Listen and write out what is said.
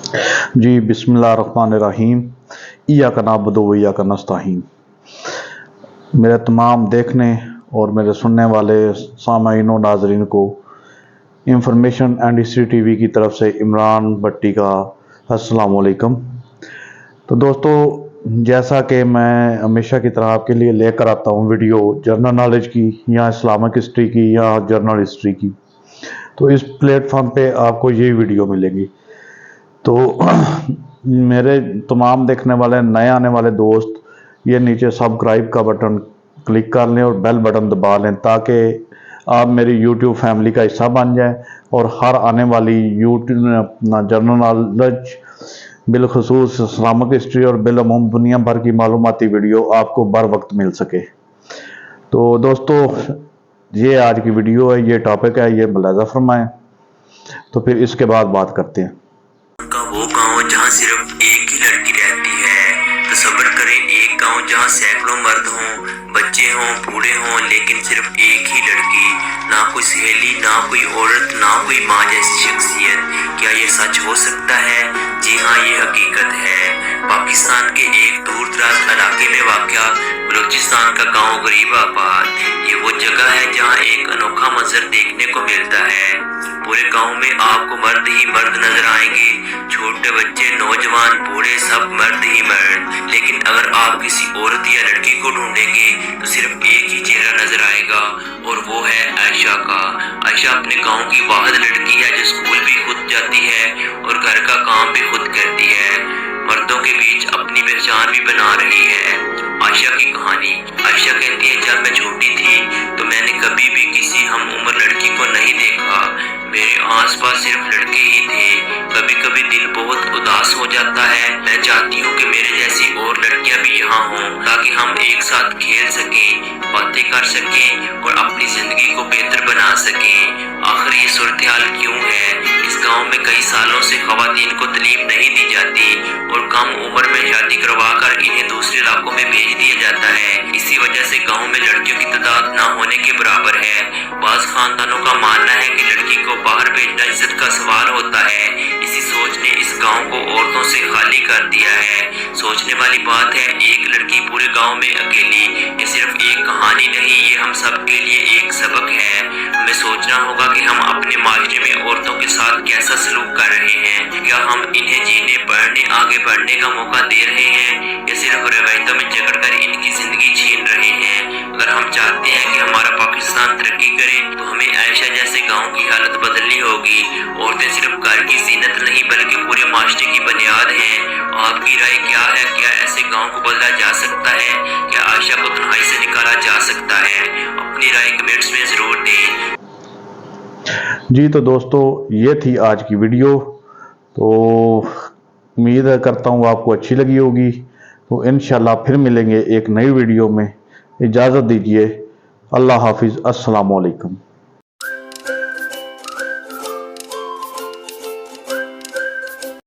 जी बिस्मिल्लाहिर्रहमानिर्रहीम। इय्याका नअबुदु व इय्याका नस्तईन। मेरे तमाम देखने और मेरे सुनने वाले सामाईन और नाजरीन को इंफॉर्मेशन एंड हिस्ट्री टीवी की तरफ से इमरान भट्टी का अस्सलाम वालेकुम। तो दोस्तों, जैसा कि मैं हमेशा की तरह आपके लिए लेकर आता हूँ वीडियो जनरल नॉलेज की या इस्लामिक हिस्ट्री की या जर्नल हिस्ट्री की, तो इस प्लेटफॉर्म पे आपको यही वीडियो मिलेंगी। तो मेरे तमाम देखने वाले नए आने वाले दोस्त ये नीचे सब्सक्राइब का बटन क्लिक कर लें और बेल बटन दबा लें ताकि आप मेरी यूट्यूब फैमिली का हिस्सा बन जाएं और हर आने वाली यूट्यूब अपना जनरल नॉलेज बिलखसूस इस्लामिक हिस्ट्री और बिलअमूम दुनिया भर की मालूमाती वीडियो आपको बर वक्त मिल सके। तो दोस्तों, ये आज की वीडियो है, ये टॉपिक है, ये मुलाजा फरमाएं। तो फिर इसके बाद बात करते हैं। वो गांव जहां सिर्फ एक ही लड़की रहती है। तसव्वुर करें एक गांव जहां सैकड़ों मर्द हों, बच्चे हों, बूढ़े हों, लेकिन सिर्फ एक ही लड़की। ना कोई सहेली, ना कोई औरत, ना कोई माँ जैसी शख्सियत। क्या ये सच हो सकता है? जी हाँ, ये हकीकत है। पाकिस्तान के एक दूर दराज इलाके में वाक़या बलूचिस्तान का गांव गरीबाबाद, ये वो जगह है जहां एक अनोखा मंजर देखने को मिलता है। पूरे गांव में आपको मर्द ही मर्द नजर आएंगे, छोटे बच्चे, नौजवान, बूढ़े, सब मर्द ही मर्द। लेकिन अगर आप किसी औरत या लड़की को ढूंढेंगे तो सिर्फ एक ही चेहरा नजर आएगा और वो है आयशा का। आयशा अपने गांव की वाहिद लड़की है जो स्कूल भी खुद जाती है और घर का काम भी खुद करती है, मर्दों के बीच अपनी पहचान भी बना रही है। आयशा की कहानी। आयशा कहती है, जब मैं छोटी थी तो मैंने कभी भी किसी हम उम्र लड़की को नहीं देखा। मेरे आसपास सिर्फ लड़के ही थे। कभी कभी दिल बहुत उदास हो जाता है। मैं चाहती हूँ कि मेरे जैसी और लड़कियां भी यहाँ हों ताकि हम एक साथ खेल सकें, बातें कर सकें और अपनी जिंदगी को बेहतर बना सकें। आखिर ये सूरत हाल क्यों है? इस गांव में कई सालों से खवातीन को तालीम नहीं दी जाती और कम उम्र में शादी करवा कर इन्हें दूसरे इलाकों में भेज दिया जाता है। इसी वजह से गांव में लड़कियों की तादाद न होने के बराबर है। बाज़ खानदानों का मानना है कि लड़की को बाहर भेजना इज्जत का सवाल होता है। इसी सोच ने इस गांव को औरतों से खाली कर दिया है। सोचने वाली बात है, एक लड़की पूरे गांव में अकेली। ये सिर्फ एक कहानी नहीं, ये हम सब के लिए एक सबक है। हमें सोचना होगा कि हम अपने माशरे में औरतों के साथ कैसा सलूक कर रहे हैं। क्या हम इन्हें जीने, पढ़ने, आगे बढ़ने का मौका दे रहे हैं या सिर्फ रवायतों में जकड़कर इनकी जिंदगी छीन रहे हैं? अगर हम चाहते हैं कि हमारा पाकिस्तान तरक्की करे तो हमें आयशा जैसे गांव की हालत बदलनी होगी। औरतें सिर्फ घर की जीनत नहीं बल्कि पूरे माशरे की बुनियाद हैं। आपकी राय क्या है? क्या ऐसे गांव को बदला जा सकता है? क्या आयशा को तन्हाई से निकाला जा सकता है? अपनी राय कमेंट्स में जरूर दें। जी तो दोस्तों, ये थी आज की वीडियो। तो उम्मीद करता हूँ आपको अच्छी लगी होगी। तो इंशाल्लाह फिर मिलेंगे एक नई वीडियो में। इजाज़त दीजिए। अल्लाह हाफिज़। अस्सलाम वालेकुम।